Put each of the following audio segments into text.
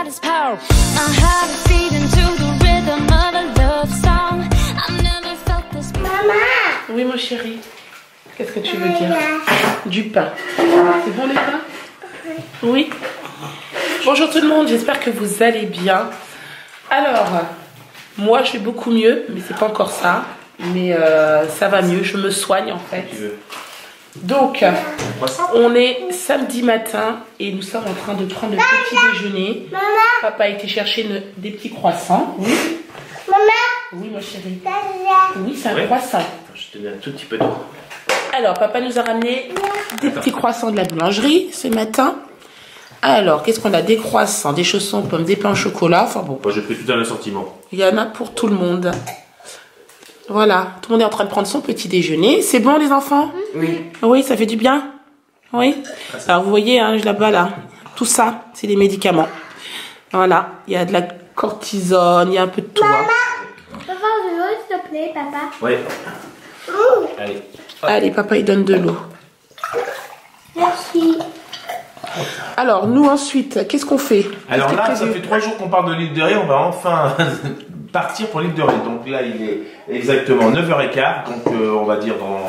his power. My heart is beating to the rhythm of a love song. I've never felt this. Maman. Oui, mon chéri. Qu'est-ce que tu veux dire? Du pain. C'est bon les pains? Oui. Bonjour tout le monde, j'espère que vous allez bien. Alors, moi je vais beaucoup mieux, mais c'est pas encore ça. Mais ça va mieux, je me soigne en fait. Donc, on est samedi matin et nous sommes en train de prendre le petit déjeuner. Maman. Papa a été chercher des petits croissants. Oui. Maman. Oui, mon chéri. Oui, c'est un croissant. Je te donne un tout petit peu d'eau. Alors, papa nous a ramené des petits croissants de la boulangerie ce matin. Alors, qu'est-ce qu'on a? Des croissants, des chaussons pommes, des pains au chocolat. Enfin bon. Moi, je fais tout un assortiment. Il y en a pour tout le monde. Voilà, tout le monde est en train de prendre son petit déjeuner. C'est bon les enfants? Oui. Oui, ça fait du bien? Oui. Alors vous voyez, hein, là-bas, là, tout ça, c'est des médicaments. Voilà, il y a de la cortisone, il y a un peu de tout. Maman, papa, de l'eau, s'il te plaît, papa. Oui. Allez. Allez, papa, il donne de l'eau. Merci. Alors, nous ensuite, qu'est-ce qu'on fait? Alors là, ça fait 3 jours qu'on part de l'île de Ré, on va enfin partir pour l'île de Ré. Donc là, il est exactement 9h15, donc on va dire dans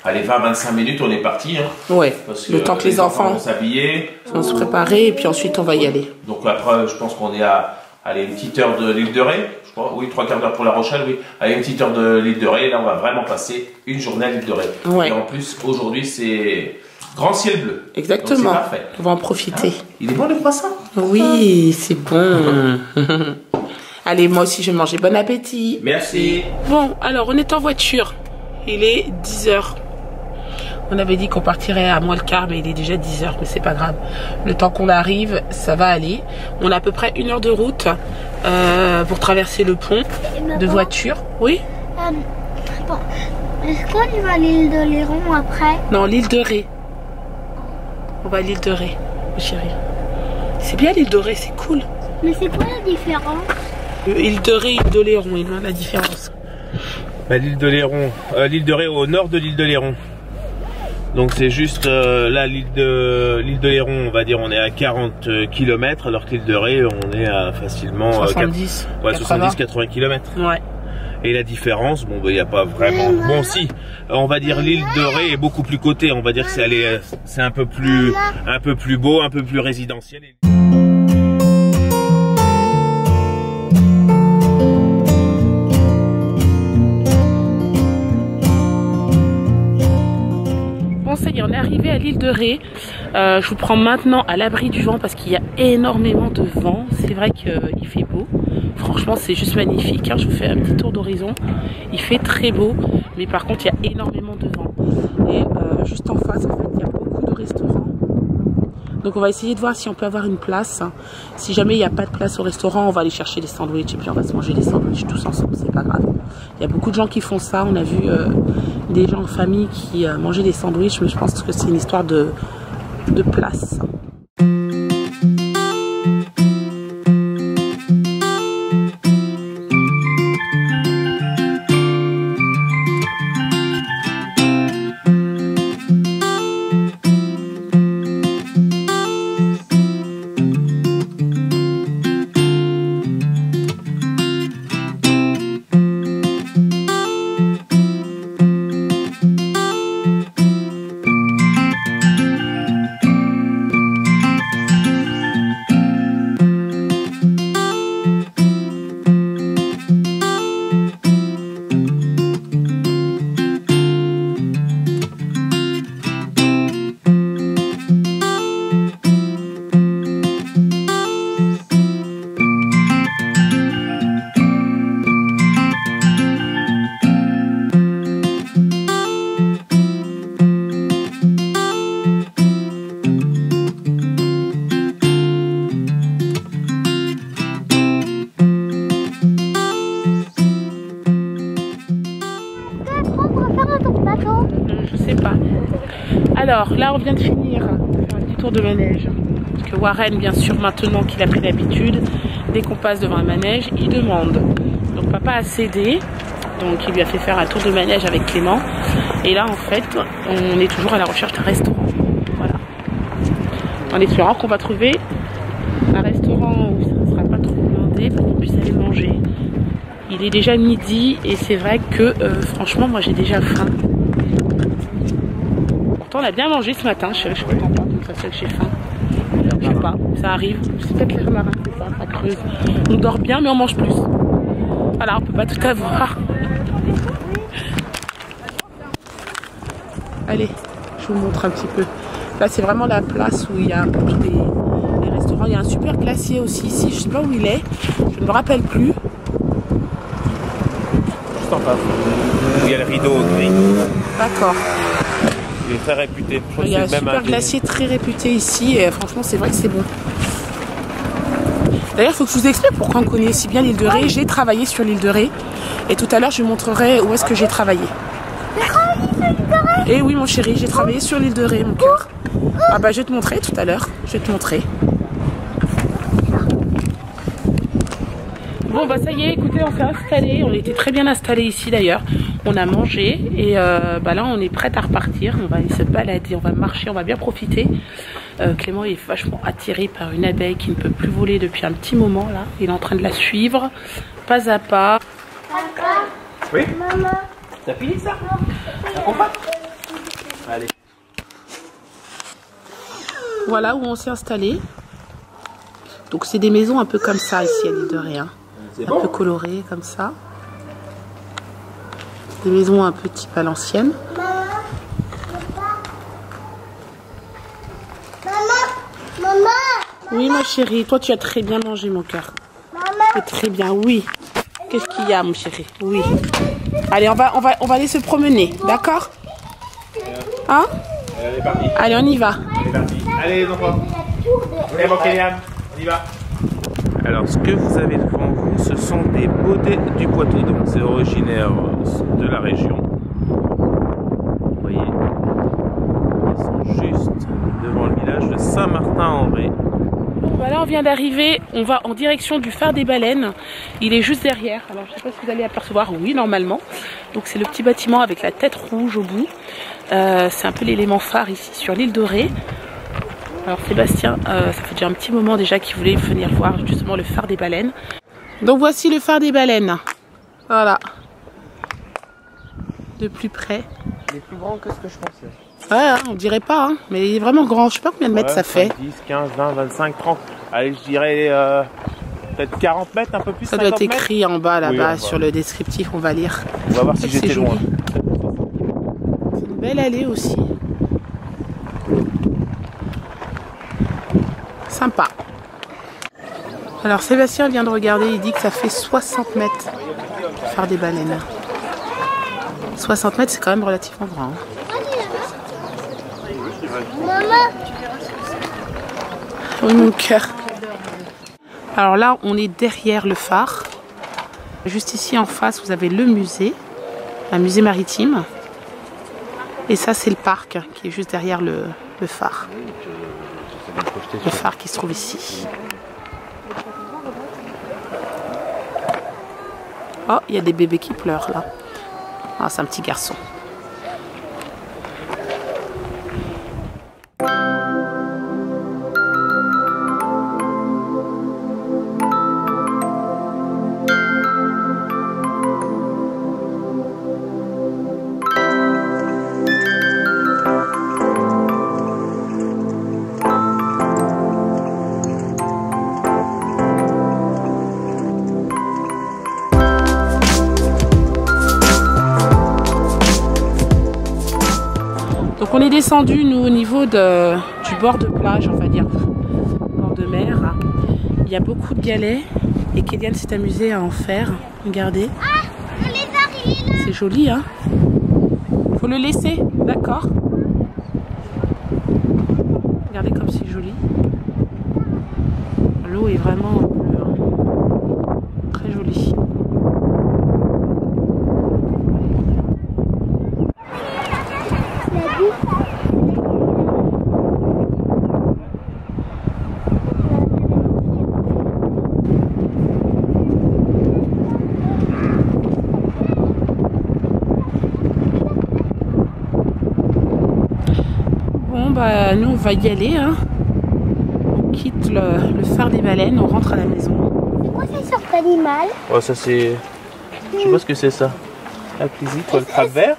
allez, 20-25 minutes, on est parti. Hein, ouais, parce que le temps que les enfants vont s'habiller. Vont se préparer et puis ensuite on va y aller. Donc après, je pense qu'on est à allez, une petite heure de l'île de Ré. Je crois, oui, 3/4 d'heure pour La Rochelle, oui. Allez, une petite heure de l'île de Ré. Là, on va vraiment passer une journée à l'île de Ré. Ouais. Et en plus, aujourd'hui, c'est grand ciel bleu. Exactement. Donc, parfait. On va en profiter. Hein, il est bon le croissant? Oui, c'est bon. Allez, moi aussi je vais manger. Bon appétit. Merci. Bon, alors on est en voiture. Il est 10h. On avait dit qu'on partirait à moins le quart, mais il est déjà 10h, mais c'est pas grave. Le temps qu'on arrive, ça va aller. On a à peu près 1 heure de route pour traverser le pont de voiture. Oui. Attends, est-ce qu'on y va à l'île de Léron après? Non, l'île de Ré. On va à l'île de Ré, chérie. C'est bien l'île de Ré, c'est cool. Mais c'est quoi la différence? Île de Ré, île de Léron, il y a la différence. Bah, l'île de Léron, l'île de Ré au nord de l'île de Léron. Donc c'est juste là l'île de Léron, on va dire on est à 40 km alors que l'île de Ré on est à facilement 70 70-80 km. Ouais. Et la différence, bon, il n'y a pas vraiment. Bon, si, on va dire l'île de Ré est beaucoup plus cotée. On va dire que c'est un peu plus beau, un peu plus résidentiel. Bon, ça y est, on est arrivé à l'île de Ré. Je vous prends maintenant à l'abri du vent parce qu'il y a énormément de vent. C'est vrai qu'il fait beau. Franchement, c'est juste magnifique. Hein. Je vous fais un petit tour d'horizon. Il fait très beau, mais par contre, il y a énormément de vent. Et juste en face, en fait, il y a beaucoup de restaurants. Donc, on va essayer de voir si on peut avoir une place. Si jamais il n'y a pas de place au restaurant, on va aller chercher des sandwichs et puis on va se manger des sandwichs tous ensemble. C'est pas grave. Il y a beaucoup de gens qui font ça. On a vu des gens en famille qui mangeaient des sandwichs, mais je pense que c'est une histoire de place. Alors là on vient de finir un petit tour de manège. Parce que Warren bien sûr maintenant qu'il a pris l'habitude, dès qu'on passe devant un manège, il demande. Donc papa a cédé, donc il lui a fait faire un tour de manège avec Clément. Et là en fait on est toujours à la recherche d'un restaurant. Voilà. En espérant qu'on va trouver un restaurant où ça sera demander pour qu'on puisse aller manger. Il est déjà midi et c'est vrai que franchement moi j'ai déjà faim. Pourtant on a bien mangé ce matin, je suis contente, donc ça fait que j'ai faim. Je sais pas, ça arrive, c'est peut-être l'air marin, c'est ça, ça creuse. On dort bien mais on mange plus. Voilà, on peut pas tout avoir. Allez, je vous montre un petit peu. Là c'est vraiment la place où il y a tous les restaurants. Il y a un super glacier aussi ici, je sais pas où il est, je ne me rappelle plus. Juste en face, où il y a le rideau gris. D'accord. Il est très réputé. Il y a un super glacier très réputé ici et franchement c'est vrai que c'est bon. D'ailleurs il faut que je vous explique pourquoi on connaît si bien l'île de Ré. J'ai travaillé sur l'île de Ré et tout à l'heure je vous montrerai où est-ce que j'ai travaillé. Et oui mon chéri, j'ai travaillé sur l'île de Ré mon cœur. Ah bah je vais te montrer tout à l'heure, je vais te montrer. Bon bah ça y est, écoutez, on s'est installé, on était très bien installé ici d'ailleurs. On a mangé et bah là on est prête à repartir. On va aller se balader, on va marcher, on va bien profiter. Clément est vachement attiré par une abeille qui ne peut plus voler depuis un petit moment là. Il est en train de la suivre, pas à pas. Papa. Oui. Maman. T'as fini ça? La compote? Allez. Voilà où on s'est installé. Donc c'est des maisons un peu comme ça ici à l'île de Ré. Un peu colorées comme ça. Des maisons un peu type à l'ancienne. Maman. Oui ma chérie, toi tu as très bien mangé mon cœur. Très bien, oui. Qu'est-ce qu'il y a mon chéri? Oui. Allez, on va aller se promener, d'accord? Hein? Allez, parti. Allez, on y va. Allez, parti. Allez les enfants. Allez mon Kélian, on y va. Alors ce que vous avez devant vous, ce sont des baudets du Poitou, donc c'est originaire de la région. Vous voyez, ils sont juste devant le village de Saint-Martin-en-Ré. Voilà, on vient d'arriver, on va en direction du phare des baleines. Il est juste derrière, alors je ne sais pas si vous allez apercevoir, oui normalement. Donc c'est le petit bâtiment avec la tête rouge au bout. C'est un peu l'élément phare ici sur l'île de Ré. Alors Sébastien, ça fait déjà un petit moment déjà qu'il voulait venir voir justement le phare des baleines. Donc voici le phare des baleines. Voilà. De plus près. Il est plus grand que ce que je pensais. Ouais, on dirait pas, hein, mais il est vraiment grand. Je sais pas combien de mètres ça fait. 10, 15, 20, 25, 30. Allez, je dirais peut-être 40 mètres, un peu plus. Ça doit être écrit en bas là-bas Oui, sur le descriptif, on va lire. On va voir si j'étais loin. C'est une belle allée aussi. Sympa. Alors Sébastien vient de regarder, il dit que ça fait 60 mètres. Phare des baleines. 60 mètres, c'est quand même relativement grand. Hein. Maman. Oui mon cœur. Alors là on est derrière le phare. Juste ici en face vous avez le musée. Un musée maritime. Et ça c'est le parc qui est juste derrière le phare. Le phare qui se trouve ici. Oh, il y a des bébés qui pleurent là. Ah, c'est un petit garçon. Donc on est descendu nous au niveau du bord de plage, on va dire, bord de mer. Il y a beaucoup de galets et Kélian s'est amusé à en faire. Regardez. Ah, le lézard, il est là. C'est joli, hein? Faut le laisser, d'accord? Regardez comme c'est joli. L'eau est vraiment bleue, hein. Très jolie. Bon bah nous on va y aller, hein. On quitte le phare des baleines, on rentre à la maison. quoi c'est sur cet animal? Oh, ça c'est... Je sais pas ce que c'est ça. L'acquisite, le crabe vert,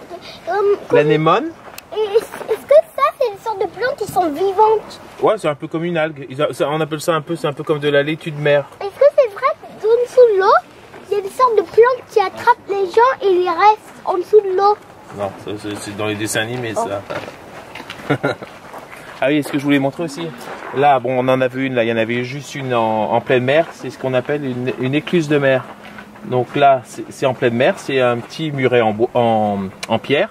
l'anémone. Est-ce que ça, c'est une sorte de plantes qui sont vivantes? Ouais, c'est un peu comme une algue. On appelle ça un peu, c'est un peu comme de la laitue de mer. Est-ce que c'est vrai qu'en dessous de l'eau, il y a une sorte de plante qui attrape les gens et ils restent en dessous de l'eau? Non, c'est dans les dessins animés ça. Ah oui, ce que je voulais montrer aussi. Là, bon, on en a vu une, là, il y en avait juste une en pleine mer. C'est ce qu'on appelle une écluse de mer. Donc là, c'est en pleine mer, c'est un petit muret en pierre.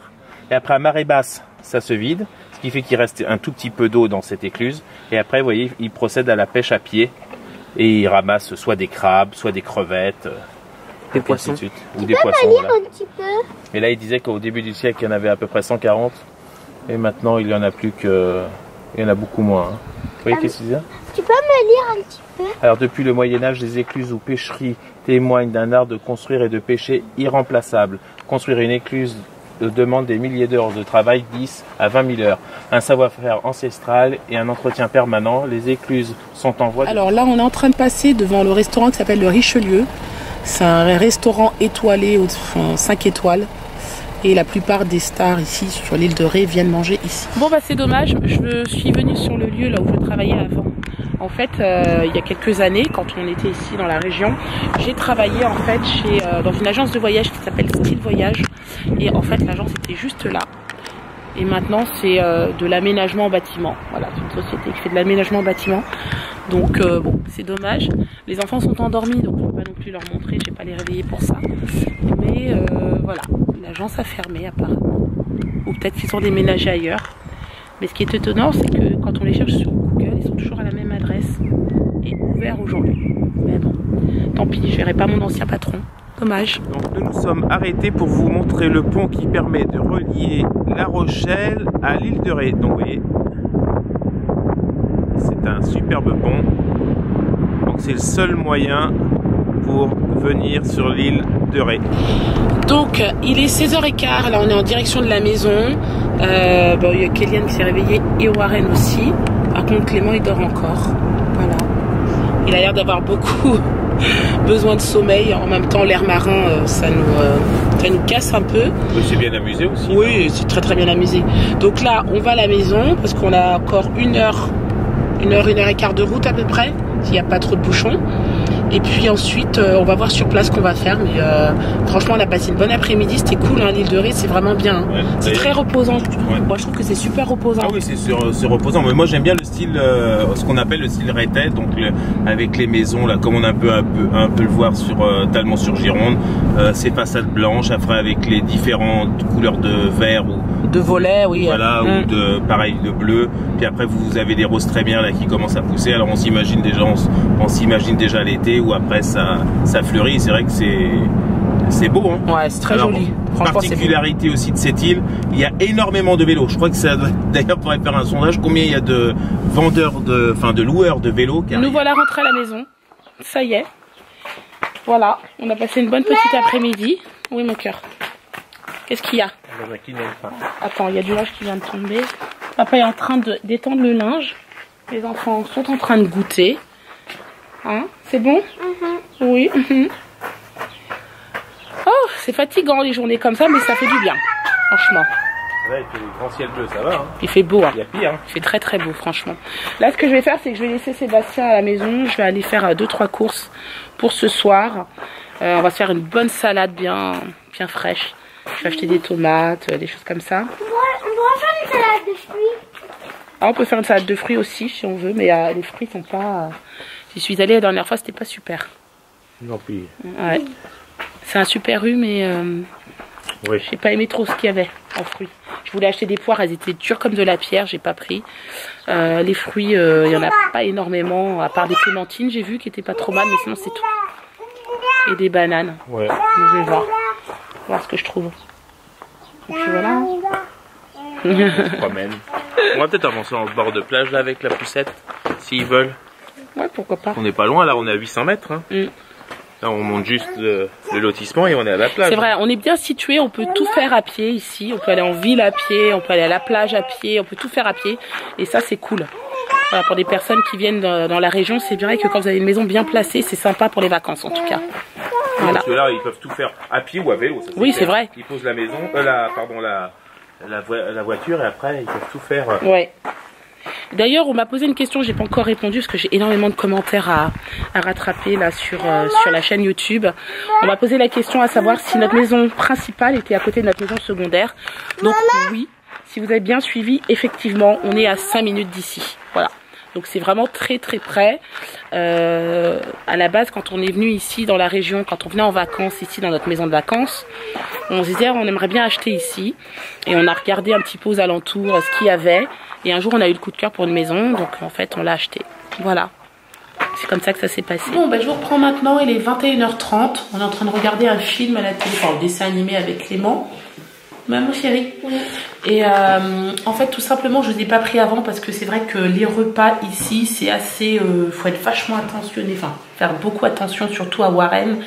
Et après, à marée basse, ça se vide. Ce qui fait qu'il reste un tout petit peu d'eau dans cette écluse. Et après, vous voyez, il procède à la pêche à pied. Et il ramasse soit des crabes, soit des crevettes. Des poissons. Ou des poissons. Lire un petit peu. Et là, il disait qu'au début du siècle, il y en avait à peu près 140. Et maintenant, il y en a plus que... Il y en a beaucoup moins. Hein. Vous voyez, qu'est-ce qu'il disait? Tu peux me lire un petit peu? Alors, depuis le Moyen-Âge, les écluses ou pêcheries témoignent d'un art de construire et de pêcher irremplaçable. Construire une écluse demande des milliers d'heures de travail, 10 à 20 000 heures. Un savoir-faire ancestral et un entretien permanent. Les écluses sont en voie de... Alors là, on est en train de passer devant le restaurant qui s'appelle le Richelieu. C'est un restaurant étoilé, 5 étoiles. Et la plupart des stars ici sur l'île de Ré viennent manger ici. Bon bah c'est dommage, je suis venue sur le lieu là où je travaillais avant. En fait, il y a quelques années, quand on était ici dans la région, j'ai travaillé en fait dans une agence de voyage qui s'appelle Style Voyage. Et en fait, l'agence était juste là. Et maintenant, c'est de l'aménagement en bâtiment. Voilà, c'est une société qui fait de l'aménagement en bâtiment. Donc bon, c'est dommage. Les enfants sont endormis, donc je ne peux pas non plus leur montrer, je ne vais pas les réveiller pour ça. Mais voilà, l'agence a fermé apparemment. Ou peut-être qu'ils ont déménagé ailleurs. Mais ce qui est étonnant, c'est que quand on les cherche sur Google, ils sont toujours à la même adresse. Et ouverts aujourd'hui. Mais bon, tant pis, je verrai pas mon ancien patron. Dommage. Donc nous nous sommes arrêtés pour vous montrer le pont qui permet de relier La Rochelle à l'île de Ré. Donc vous voyez, c'est un superbe pont. Donc c'est le seul moyen pour venir sur l'île de Ré. Donc il est 16h15, là on est en direction de la maison. Bon, il y a Kéliane qui s'est réveillée et Warren aussi. Par contre Clément il dort encore. Voilà. Il a l'air d'avoir beaucoup besoin de sommeil. En même temps l'air marin ça nous casse un peu. Oui, c'est bien amusé aussi. Oui, c'est très très bien amusé. Donc là on va à la maison parce qu'on a encore une heure et quart de route à peu près, s'il n'y a pas trop de bouchons. Et puis ensuite, on va voir sur place ce qu'on va faire. Mais franchement, on a passé une bonne après-midi. C'était cool, hein, l'île de Ré, c'est vraiment bien. Hein. Ouais, c'est très reposant. Ouais. Moi, je trouve que c'est super reposant. Ah oui, c'est reposant. Mais moi, j'aime bien le style, ce qu'on appelle le style Rétais, donc avec les maisons, là, comme on a un peu le voir sur Talmont sur Gironde, ces façades blanches, après avec les différentes couleurs de vert ou de volets, oui. Voilà, ou de pareil de bleu. Puis après, vous avez des roses très bien là qui commencent à pousser. Alors on s'imagine déjà l'été où après ça fleurit. C'est vrai que c'est beau. Hein. Ouais, c'est très joli. Franchement, particularité aussi de cette île, il y a énormément de vélos. Je crois que ça doit, d'ailleurs, pourrait faire un sondage. Combien il y a de vendeurs, de loueurs de vélos qui Nous voilà rentrés à la maison. Ça y est. Voilà, on a passé une bonne petite après-midi. Oui, mon cœur. Qu'est-ce qu'il y a? Attends, il y a du linge qui vient de tomber. Papa est en train d'étendre le linge. Les enfants sont en train de goûter. Hein? C'est bon? Oui. Oh, c'est fatigant les journées comme ça, mais ça fait du bien. Franchement. Ouais, il fait grand ciel bleu, ça va. Hein. Il fait beau. Hein. Il y a pire. Hein. Il fait très très beau, franchement. Là, ce que je vais faire, c'est que je vais laisser Sébastien à la maison. Je vais aller faire 2-3 courses pour ce soir. On va se faire une bonne salade bien fraîche. Je vais acheter des tomates, des choses comme ça. On pourra faire une salade de fruits. Ah, on peut faire une salade de fruits aussi si on veut, mais les fruits sont pas... J'y suis allée la dernière fois, c'était pas super. Non plus. Ouais. C'est un super rhume, mais oui. J'ai pas aimé trop ce qu'il y avait en fruits. Je voulais acheter des poires, elles étaient dures comme de la pierre, j'ai pas pris. Les fruits, il y en a pas énormément, à part des clémentines, j'ai vu qui étaient pas trop mal, mais sinon c'est tout. Et des bananes. Ouais. Donc, je vais voir ce que je trouve. Et puis voilà. On se promène. On va peut-être avancer en bord de plage là avec la poussette, s'ils veulent. Ouais, pourquoi pas. On n'est pas loin, là on est à 800 mètres. Hein. Là on monte juste le lotissement et on est à la plage. C'est vrai, on est bien situé, on peut tout faire à pied ici. On peut aller en ville à pied, on peut aller à la plage à pied, on peut tout faire à pied. Et ça c'est cool. Voilà, pour des personnes qui viennent dans la région, c'est vrai que quand vous avez une maison bien placée, c'est sympa pour les vacances en tout cas. Voilà. Parce que là, ils peuvent tout faire à pied ou à vélo. Ça, Oui, c'est vrai. Ils posent la maison, la voiture et après ils peuvent tout faire. Ouais. D'ailleurs, on m'a posé une question, j'ai pas encore répondu parce que j'ai énormément de commentaires à rattraper là sur la chaîne YouTube. On m'a posé la question à savoir si notre maison principale était à côté de notre maison secondaire. Donc oui, si vous avez bien suivi, effectivement, on est à 5 minutes d'ici. Voilà. Donc c'est vraiment très très près. À la base, quand on est venu ici dans la région, quand on venait en vacances ici dans notre maison de vacances, on se disait on aimerait bien acheter ici. Et on a regardé un petit peu aux alentours ce qu'il y avait. Et un jour on a eu le coup de cœur pour une maison, donc en fait on l'a acheté. Voilà. C'est comme ça que ça s'est passé. Bon, ben, je vous reprends maintenant, il est 21h30. On est en train de regarder un film à la télé, enfin un dessin animé avec Clément. Maman chérie. Oui. Et en fait tout simplement je ne les ai pas pris avant parce que c'est vrai que les repas ici c'est assez, faut être vachement attentionné, enfin faire beaucoup attention surtout à Warren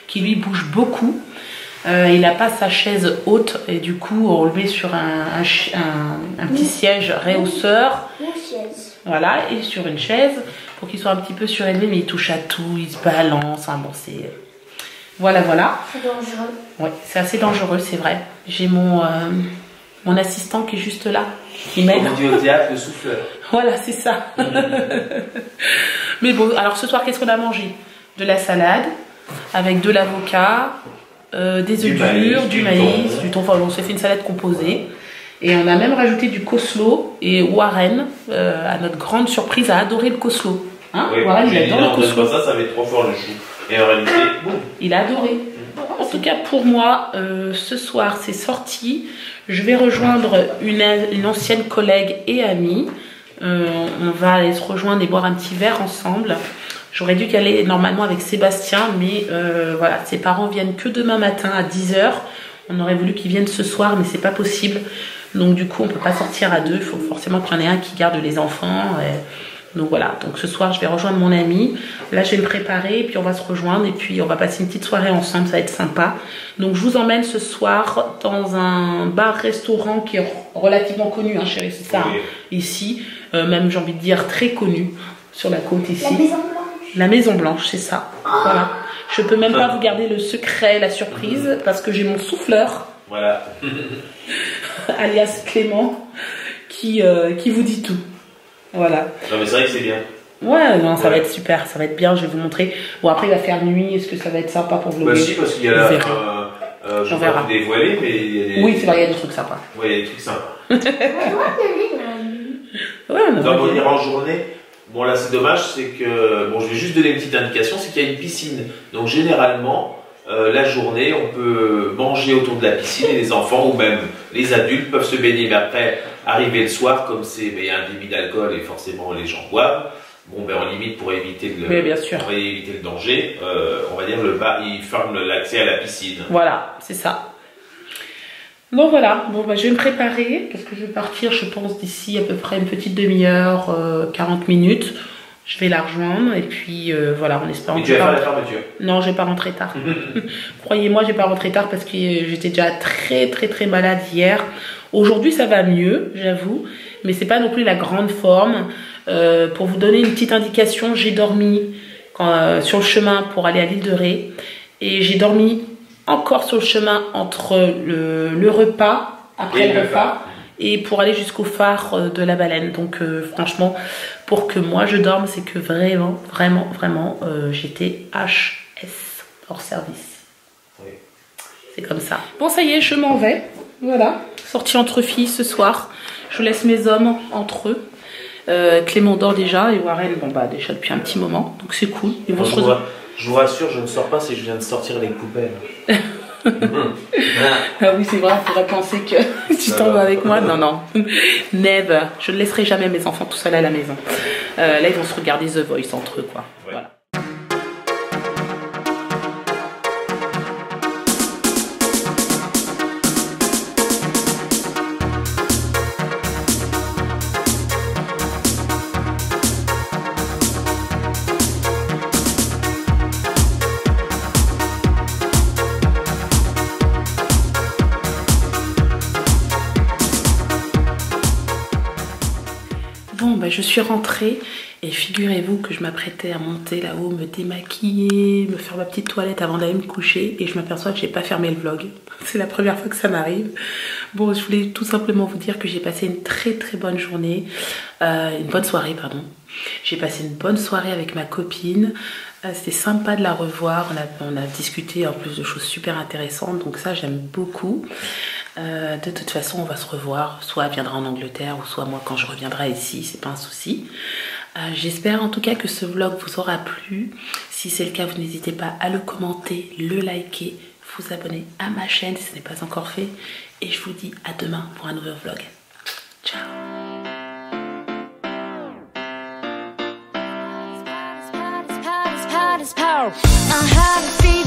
qui lui bouge beaucoup. Il n'a pas sa chaise haute et du coup on le met sur un petit siège réhausseur. Voilà, et sur une chaise pour qu'il soit un petit peu surélevé, mais il touche à tout, il se balance, enfin bon c'est... Voilà, voilà. C'est dangereux. Oui, c'est assez dangereux, c'est vrai. J'ai mon assistant qui est juste là, qui m'aide. On dit au théâtre, le souffleur. Voilà, c'est ça. Mais bon, alors ce soir, qu'est-ce qu'on a mangé? De la salade, avec de l'avocat, des œufs durs, du maïs, du thon. Enfin, on s'est fait une salade composée. Et on a même rajouté du coleslaw. Et Warren, à notre grande surprise, a adoré le coleslaw. Hein, oui, Warren, il adore le coleslaw. Ça va être 3 fois le chou. Et en réalité, boum. Il a adoré. En tout cas, pour moi, ce soir, c'est sorti. Je vais rejoindre une ancienne collègue et amie. On va aller se rejoindre et boire un petit verre ensemble. J'aurais dû y aller normalement avec Sébastien, mais voilà, ses parents viennent que demain matin à 10 h. On aurait voulu qu'ils viennent ce soir, mais c'est pas possible. Donc du coup, on peut pas sortir à deux. Il faut forcément qu'il y en ait un qui garde les enfants. Donc voilà, donc ce soir je vais rejoindre mon ami. Là je vais me préparer et puis on va se rejoindre et puis on va passer une petite soirée ensemble, ça va être sympa. Donc je vous emmène ce soir dans un bar-restaurant qui est relativement connu, hein, chérie, c'est ça, oui. Hein, ici, même j'ai envie de dire très connu sur la côte ici. La Maison Blanche. La Maison Blanche, c'est ça. Oh. Voilà. Je peux même pas vous garder le secret, la surprise, parce que j'ai mon souffleur. Voilà. Alias Clément, qui vous dit tout. Voilà. Non mais c'est vrai que c'est bien. Ouais, non, ça va être super, ça va être bien, je vais vous montrer. Bon après il va faire nuit, est-ce que ça va être sympa pour vlogger? Bah si, parce qu'il y a je vais pas vous dévoiler, mais il y a des... Oui, c'est vrai, il y a des trucs sympas. Ouais, il y a des trucs sympas. Ouais, on ira en journée. Bon là c'est dommage, c'est que... Bon je vais juste donner une petite indication, c'est qu'il y a une piscine. Donc généralement, la journée, on peut manger autour de la piscine et les enfants ou même les adultes peuvent se baigner. Mais après, arriver le soir, comme c'est il y a un débit d'alcool et forcément les gens boivent, bon ben on limite pour éviter le danger. On va dire le bar, il ferme l'accès à la piscine. Voilà, c'est ça. Donc voilà, bon bah je vais me préparer parce que je vais partir, je pense d'ici à peu près une petite demi-heure, 40 minutes. Je vais la rejoindre et puis voilà, en espérant. Et tu vas faire la fermeture? Non, je vais pas rentrer tard. Croyez-moi, je vais pas rentrer tard parce que j'étais déjà très malade hier. Aujourd'hui, ça va mieux, j'avoue, mais c'est pas non plus la grande forme. Pour vous donner une petite indication, j'ai dormi sur le chemin pour aller à l'île de Ré et j'ai dormi encore sur le chemin entre le repas, après le repas, et pour aller jusqu'au phare de la Baleine. Donc franchement, pour que moi je dorme, c'est que vraiment j'étais HS, hors service. Oui. C'est comme ça. Bon ça y est, je m'en vais. Voilà, sortie entre filles ce soir. Je laisse mes hommes entre eux. Clément dort déjà et Warren, bon bah déjà depuis un petit moment, donc c'est cool. Ils vont je vous rassure, je ne sors pas si je viens de sortir les poubelles. Ah oui c'est vrai, on pourrait penser que tu t'en vas avec moi. Non, never, je ne laisserai jamais mes enfants tout seuls à la maison. Là ils vont se regarder The Voice entre eux quoi. Ouais. Voilà. Bon, bah, je suis rentrée et figurez-vous que je m'apprêtais à monter là-haut, me démaquiller, me faire ma petite toilette avant d'aller me coucher et je m'aperçois que j'ai pas fermé le vlog. C'est la première fois que ça m'arrive. Bon, je voulais tout simplement vous dire que j'ai passé une très bonne journée, une bonne soirée, pardon. J'ai passé une bonne soirée avec ma copine. C'était sympa de la revoir. On a discuté en plus de choses super intéressantes, donc ça j'aime beaucoup. De toute façon, on va se revoir. Soit elle viendra en Angleterre, ou soit moi quand je reviendrai ici, c'est pas un souci. J'espère en tout cas que ce vlog vous aura plu. Si c'est le cas, vous n'hésitez pas à le commenter, le liker, vous abonner à ma chaîne si ce n'est pas encore fait. Et je vous dis à demain pour un nouveau vlog. Ciao. I have a feeling